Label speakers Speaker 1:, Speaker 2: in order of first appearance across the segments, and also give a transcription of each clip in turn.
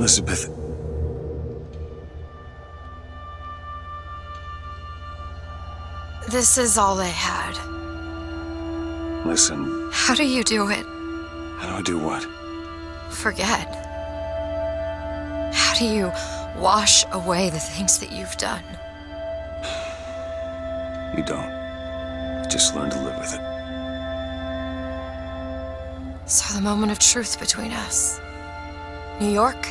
Speaker 1: Elizabeth.
Speaker 2: This is all they had.
Speaker 1: Listen.
Speaker 2: How do you do it?
Speaker 1: How do I do what?
Speaker 2: Forget. How do you wash away the things that you've done?
Speaker 1: You don't. You just learn to live with it.
Speaker 2: So the moment of truth between us. New York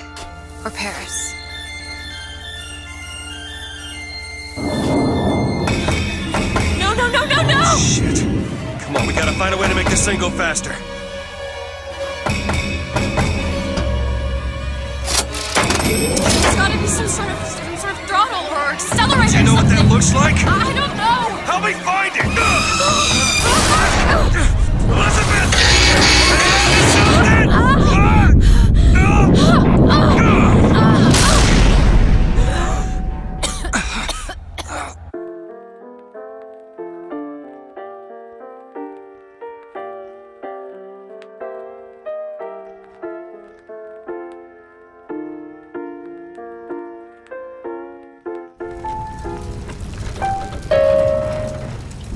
Speaker 2: or Paris? No, no, no, no, no!
Speaker 1: Shit. Come on, we gotta find a way to make this thing go faster.
Speaker 2: There's gotta be some sort of throttle or accelerator.
Speaker 1: Do you know what that looks like?
Speaker 2: I don't know.
Speaker 1: Help me find it! Elizabeth!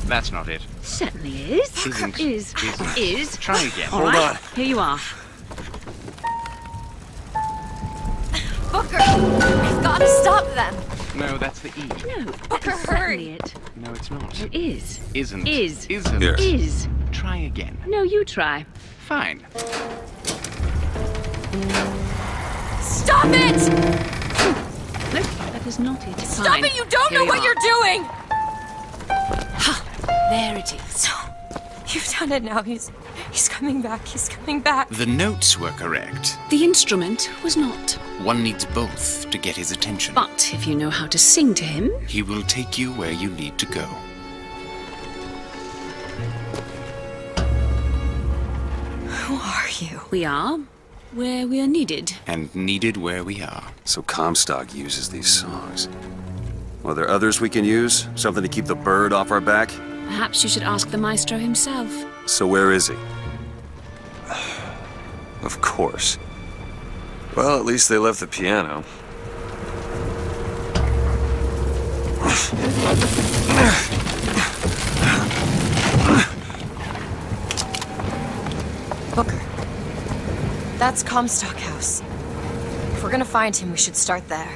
Speaker 3: That's not it.
Speaker 4: Certainly is.
Speaker 3: Isn't.
Speaker 4: Is.
Speaker 3: Try again.
Speaker 4: All
Speaker 1: Hold
Speaker 4: right.
Speaker 1: on.
Speaker 4: Here you are.
Speaker 2: Booker, we've got to stop them.
Speaker 3: No, that's the E.
Speaker 4: No,
Speaker 2: Booker,
Speaker 4: that is
Speaker 2: hurry.
Speaker 4: certainly it.
Speaker 3: No, it's not.
Speaker 4: It is.
Speaker 3: Isn't.
Speaker 4: Is.
Speaker 3: Isn't.
Speaker 1: Yes.
Speaker 4: Is.
Speaker 3: Try again.
Speaker 4: No, you try.
Speaker 3: Fine.
Speaker 2: Stop it!
Speaker 4: No, that is not it.
Speaker 2: Stop
Speaker 4: Fine.
Speaker 2: it! You don't
Speaker 4: Here
Speaker 2: know
Speaker 4: you
Speaker 2: what
Speaker 4: are.
Speaker 2: you're doing! There it is. You've done it now. He's coming back. He's coming back.
Speaker 5: The notes were correct.
Speaker 4: The instrument was not.
Speaker 5: One needs both to get his attention.
Speaker 4: But if you know how to sing to him...
Speaker 5: He will take you where you need to go.
Speaker 2: Who are you?
Speaker 4: We are where we are needed.
Speaker 5: And needed where we are.
Speaker 1: So Comstock uses these songs. Are there others we can use? Something to keep the bird off our back?
Speaker 4: Perhaps you should ask the maestro himself.
Speaker 1: So where is he? Of course. Well, at least they left the piano.
Speaker 2: Booker. That's Comstock House. If we're gonna find him, we should start there.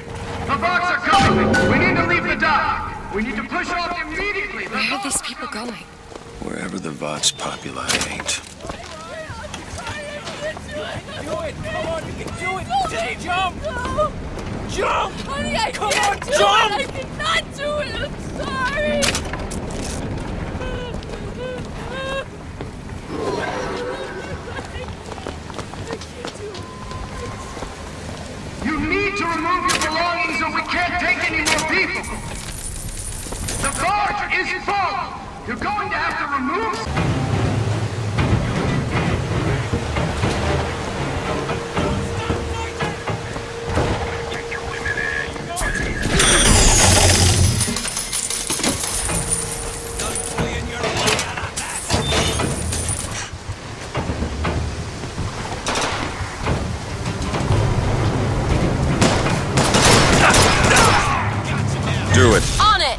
Speaker 6: The bots are coming! We need to leave the dock! We need to push off immediately!
Speaker 2: Where are these people going?
Speaker 1: Wherever the Vox Populi ain't.
Speaker 7: Do it! Come on, you can do it! Jump!
Speaker 2: No.
Speaker 7: Jump!
Speaker 2: Honey, I
Speaker 7: Come
Speaker 2: can't
Speaker 7: on,
Speaker 2: do
Speaker 7: jump!
Speaker 2: it! I cannot do it! I'm sorry!
Speaker 6: You need to remove your belongings or we can't take any more people! The barge is full! You're going to have to remove...
Speaker 1: Do it.
Speaker 2: On it!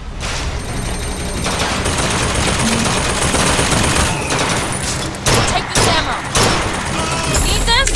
Speaker 2: Take this ammo. Need this?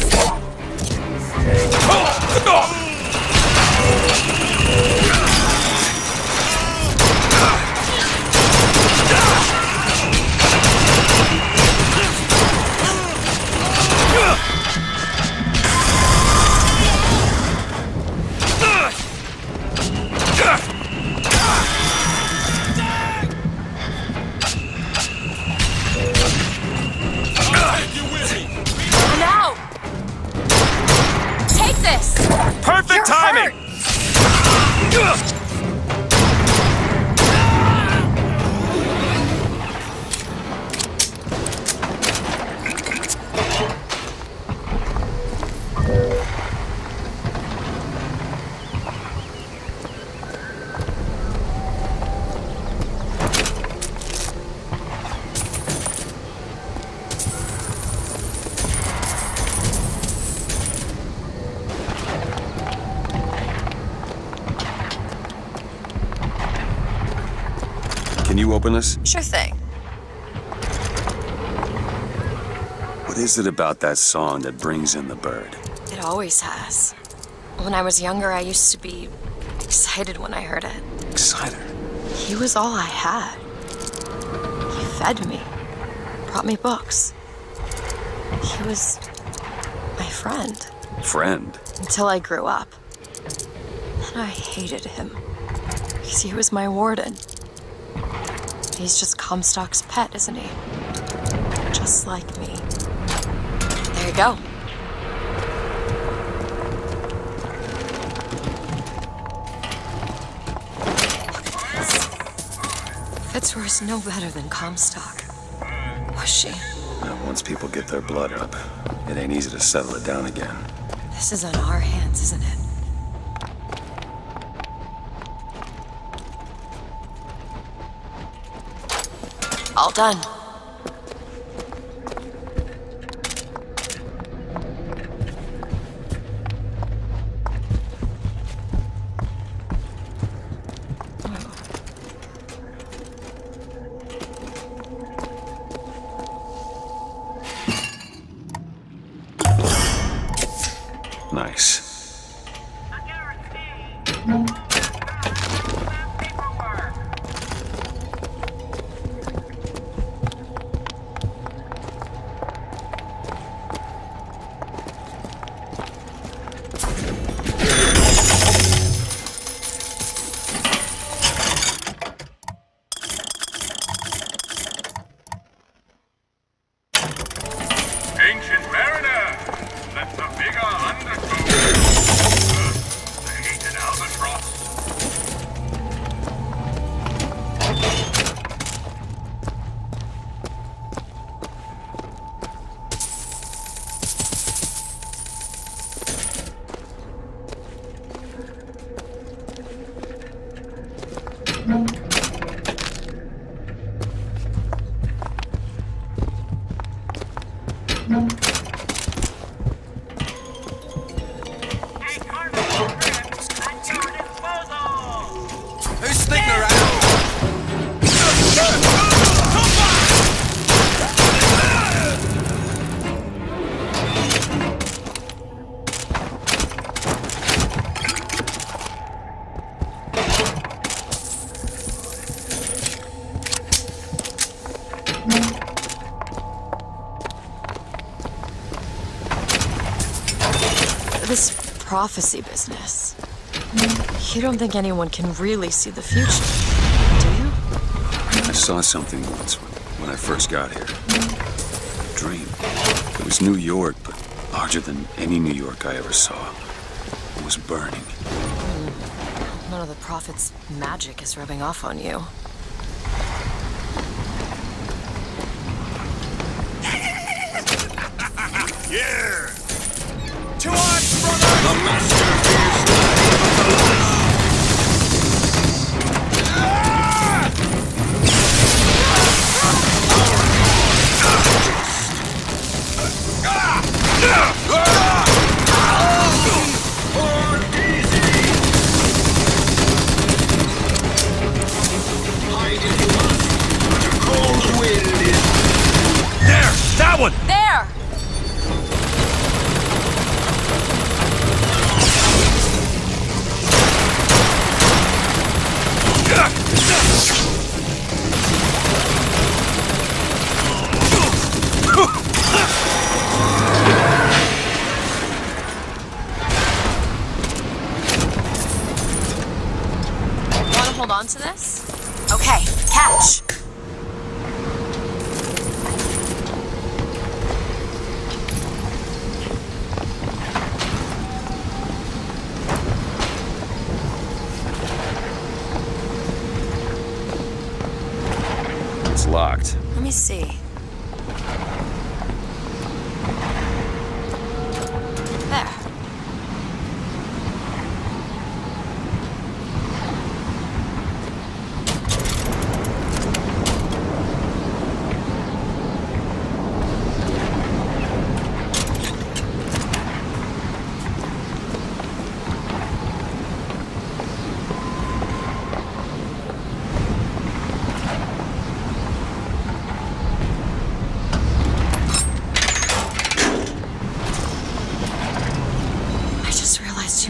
Speaker 2: I'm out! Take this!
Speaker 1: Perfect
Speaker 2: You're
Speaker 1: timing!
Speaker 2: hurt.
Speaker 1: you open this?
Speaker 2: Sure thing.
Speaker 1: What is it about that song that brings in the bird?
Speaker 2: It always has. When I was younger, I used to be excited when I heard it.
Speaker 1: Excited.
Speaker 2: He was all I had. He fed me, brought me books. He was my friend.
Speaker 1: Friend?
Speaker 2: Until I grew up. Then I hated him. Because he was my warden. He's just Comstock's pet, isn't he? Just like me. There you go. Fitzroy's no better than Comstock. Was she?
Speaker 1: Now, once people get their blood up, it ain't easy to settle it down again.
Speaker 2: This is on our hands, isn't it? All done.
Speaker 1: Nice.
Speaker 6: Ancient mariner, let the bigger undergo. The hated albatross.
Speaker 7: Who's sneaking around?
Speaker 2: This prophecy business. You don't think anyone can really see the future, do you?
Speaker 1: I saw something once when I first got here. A dream. It was New York, but larger than any New York I ever saw. It was burning.
Speaker 2: None of the prophet's magic is rubbing off on you.
Speaker 6: Yeah!
Speaker 7: To arms, brother!
Speaker 6: The master fears not even the light.
Speaker 7: That one!
Speaker 2: There! Want to hold on to this? Okay, catch!
Speaker 1: It's locked.
Speaker 2: Let me see. There.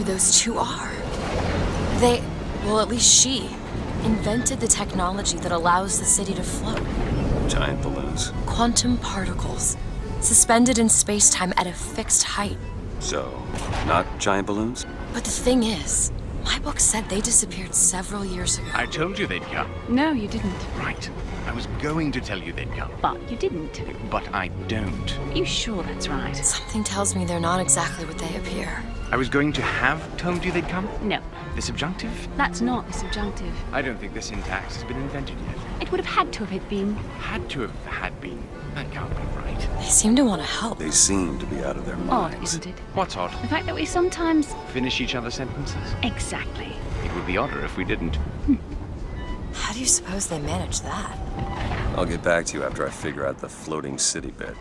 Speaker 2: who those two are. Well, at least she, invented the technology that allows the city to float.
Speaker 1: Giant balloons.
Speaker 2: Quantum particles, suspended in space-time at a fixed height.
Speaker 1: So, not giant balloons?
Speaker 2: But the thing is, my book said they disappeared several years ago.
Speaker 3: I told you they'd come.
Speaker 4: No, you didn't.
Speaker 3: Right. I was going to tell you they'd come.
Speaker 4: But you didn't.
Speaker 3: But I don't.
Speaker 4: You sure that's right?
Speaker 2: Something tells me they're not exactly what they appear.
Speaker 3: I was going to have told you they'd come?
Speaker 4: No,
Speaker 3: The subjunctive?
Speaker 4: that's not the subjunctive.
Speaker 3: I don't think the syntax has been invented yet.
Speaker 4: It would have had to have been.
Speaker 3: Had to have had been. That can't be right.
Speaker 2: They seem to want to help.
Speaker 1: They seem to be out of their
Speaker 4: Odd,
Speaker 1: minds.
Speaker 4: isn't it?
Speaker 3: What's odd?
Speaker 4: The fact that we sometimes...
Speaker 3: Finish each other's sentences?
Speaker 4: Exactly.
Speaker 3: It would be odder if we didn't.
Speaker 2: How do you suppose they manage that?
Speaker 1: I'll get back to you after I figure out the floating city bit.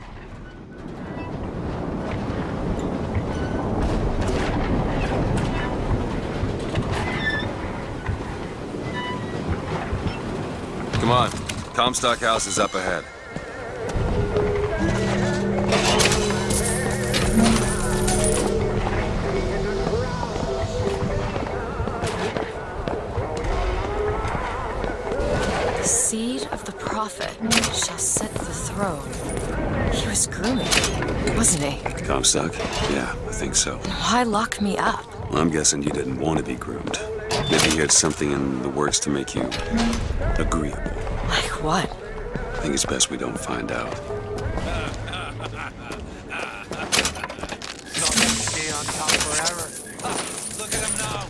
Speaker 1: Come on. Comstock House is up ahead.
Speaker 2: The seed of the prophet shall set the throne. He was grooming, wasn't he?
Speaker 1: Comstock? Yeah, I think so.
Speaker 2: Why lock me up?
Speaker 1: Well, I'm guessing you didn't want to be groomed. Maybe you had something in the works to make you agreeable.
Speaker 2: Like what?
Speaker 1: I think it's best we don't find out.
Speaker 7: Stay on top forever. Look at him now.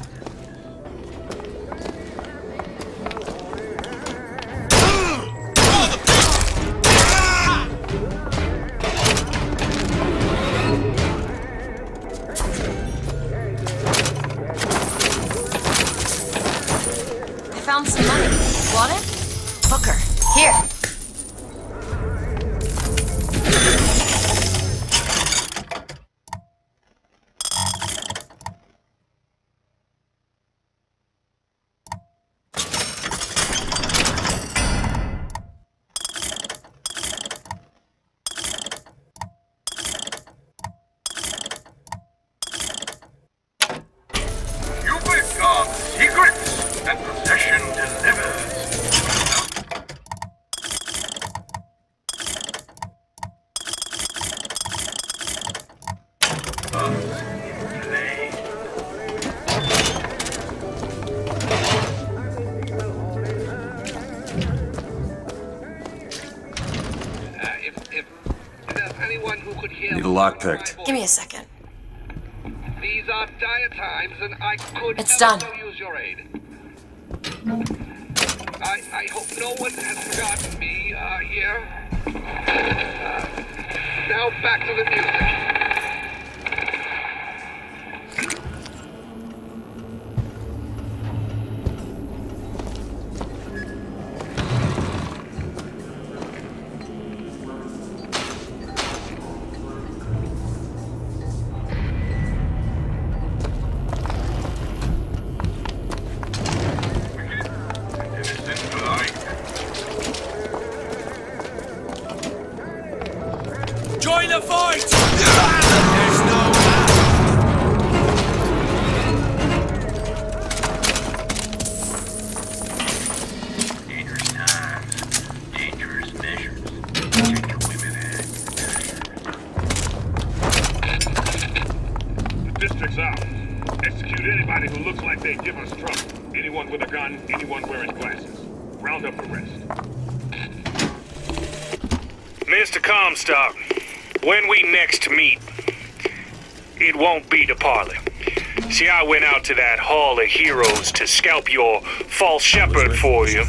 Speaker 2: I found some money. Want it? Booker, here.
Speaker 6: You will guard secrets and possession delivers. Play.
Speaker 8: If there's anyone who could hear...
Speaker 1: Need a lock picked.
Speaker 2: Give me a second.
Speaker 8: These are dire times, and I could
Speaker 2: It's
Speaker 8: never
Speaker 2: done.
Speaker 8: so use your aid. I hope no one has forgotten me here. Now back to the music.
Speaker 6: Innocent life.
Speaker 7: Join the fight! There's no...
Speaker 6: Dangerous times. Dangerous measures. Take your women ahead.
Speaker 9: The district's out. Execute anybody who looks like they give us trouble. Anyone with a gun, anyone wearing glasses. Round up the rest.
Speaker 10: Mr. Comstock, when we next meet, it won't be to parley. See, I went out to that Hall of Heroes to scalp your false shepherd for you.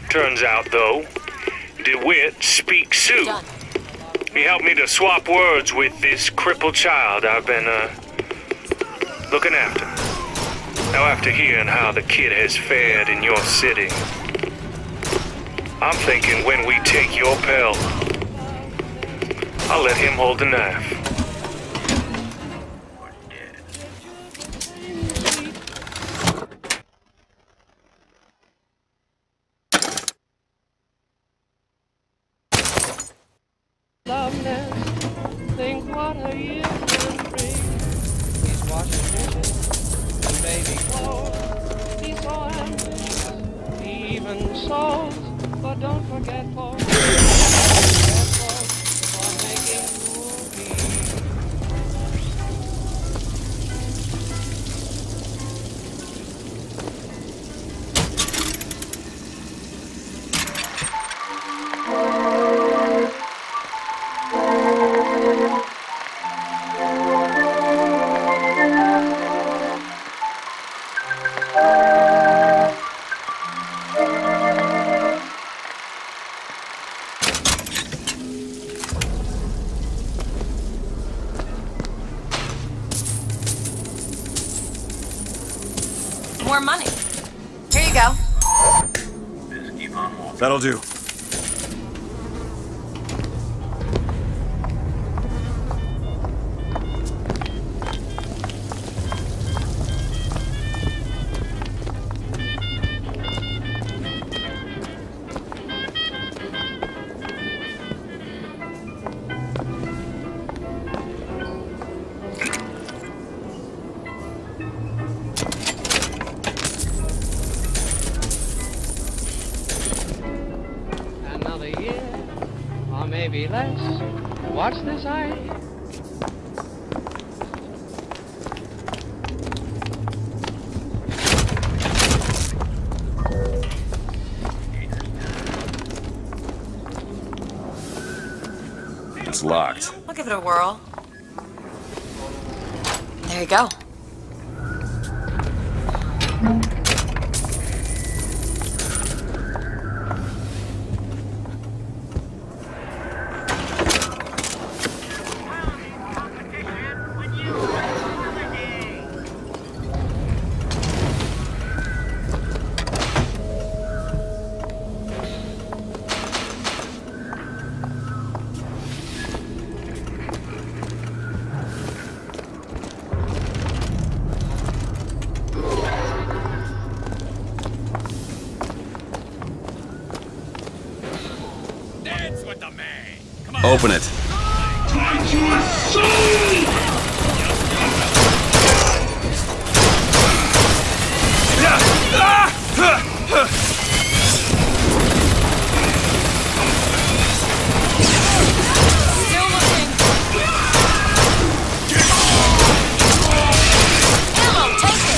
Speaker 10: Turns out, though, DeWitt speaks Sioux.
Speaker 2: Done.
Speaker 10: He helped me to swap words with this crippled child I've been, looking after. Now, after hearing how the kid has fared in your city, I'm thinking when we take your pelt, I'll let him hold the knife.
Speaker 7: Loveness, think what a year can bring. He's watching
Speaker 11: souls, but don't forget for making movies.
Speaker 2: More money. Here you go.
Speaker 1: That'll do.
Speaker 11: Another year, or maybe less. What's this I hear?
Speaker 1: It's locked.
Speaker 2: I'll give it a whirl. There you go.
Speaker 1: Open it.
Speaker 2: Still looking. Ammo, take it.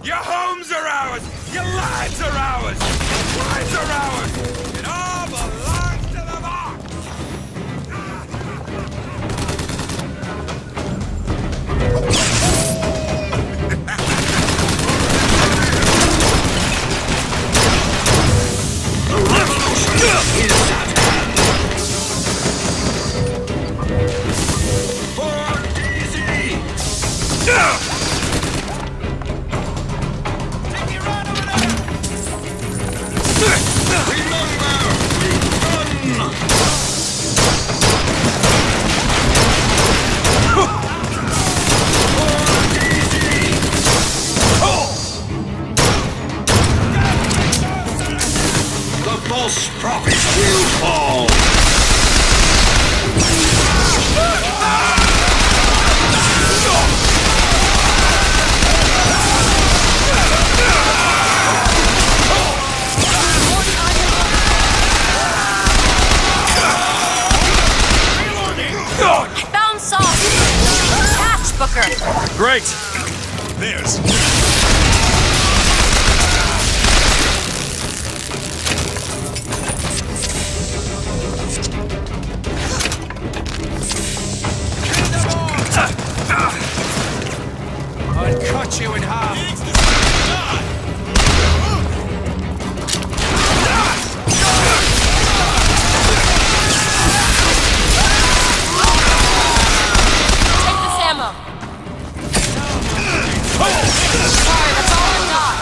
Speaker 10: Your homes are ours! Your lives are ours! Your lives are ours! It all belongs to the box!
Speaker 6: The revolution is at hand! For easy! The false prophets will fall!
Speaker 2: Bounce off! Catch, Booker!
Speaker 1: Great!
Speaker 12: There's...
Speaker 7: I'd cut you in half.
Speaker 2: Take this ammo. Sorry, that's all I've got.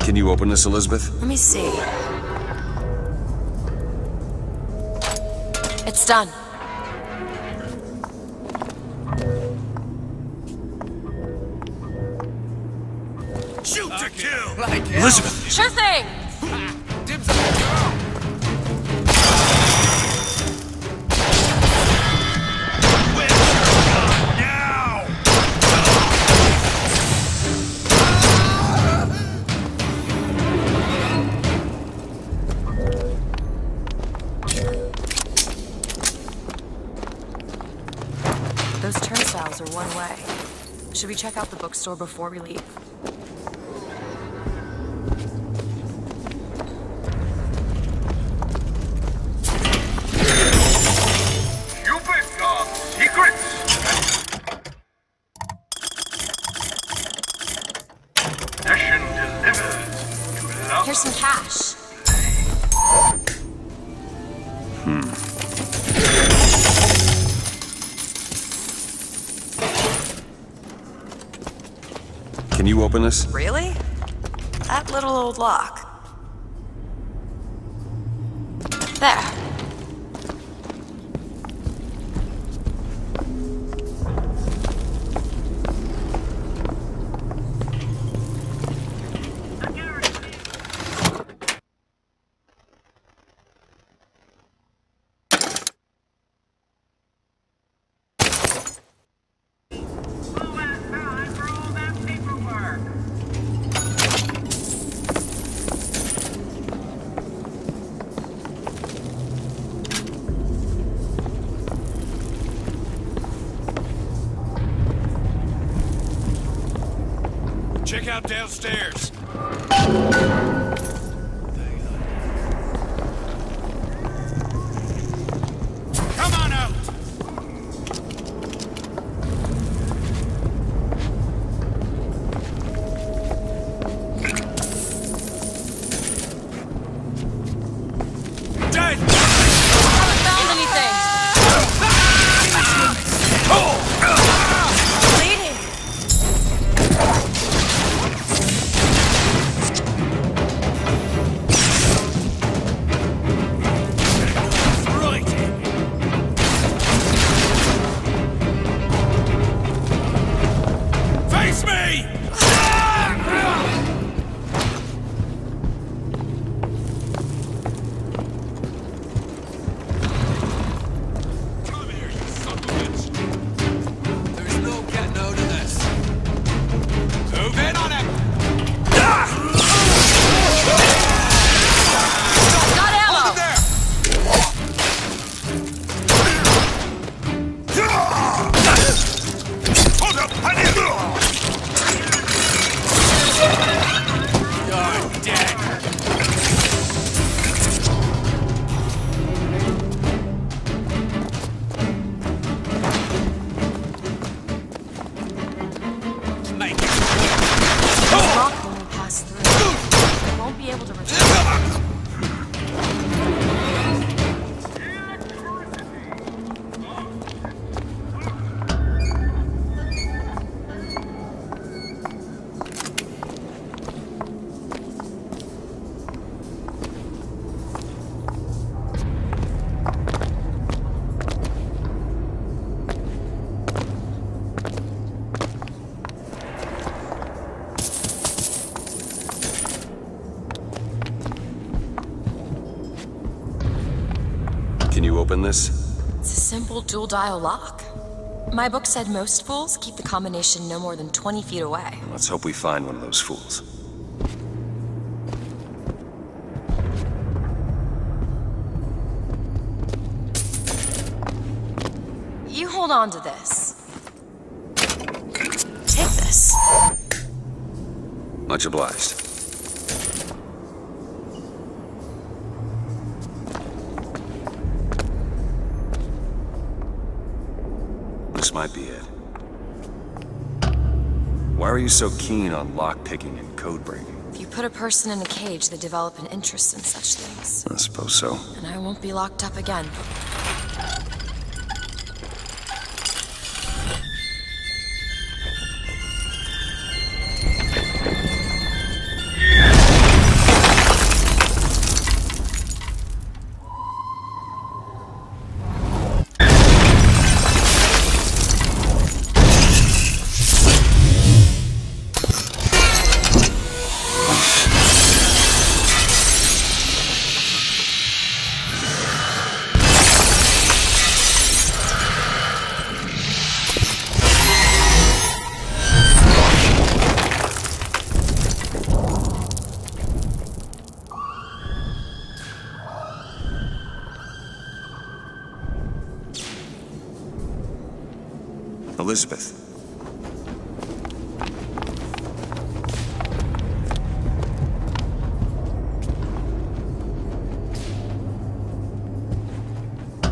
Speaker 1: Can you open this, Elizabeth?
Speaker 2: Let me see. It's done.
Speaker 12: Shoot to kill!
Speaker 7: Like
Speaker 1: Elizabeth!
Speaker 2: Sure thing!
Speaker 7: Dibs on the girl.
Speaker 12: Now!
Speaker 2: Those turnstiles are one way. Should we check out the bookstore before we leave?
Speaker 6: Cupid of secrets. Mission delivered to love.
Speaker 2: Here's some cash.
Speaker 1: Can you open this?
Speaker 2: Really? That little old lock. There.
Speaker 12: Check out downstairs. Come on out! Dead!
Speaker 2: Haven't found anything. Bleeding.
Speaker 1: open this?
Speaker 2: It's a simple dual-dial lock. My book said most fools keep the combination no more than 20 feet away.
Speaker 1: Let's hope we find one of those fools.
Speaker 2: You hold on to this. Take this.
Speaker 1: Much obliged. This might be it. Why are you so keen on lock-picking and code-breaking?
Speaker 2: If you put a person in a cage, they develop an interest in such things.
Speaker 1: I suppose so.
Speaker 2: And I won't be locked up again.
Speaker 1: Elizabeth.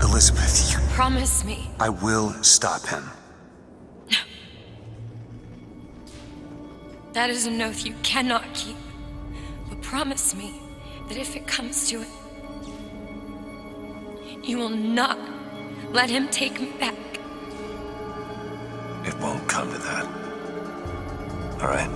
Speaker 1: Elizabeth, you...
Speaker 2: Promise me.
Speaker 1: I will stop him.
Speaker 2: That is an oath you cannot keep. But promise me that if it comes to it, you will not let him take me back.
Speaker 1: It won't come to that. All right?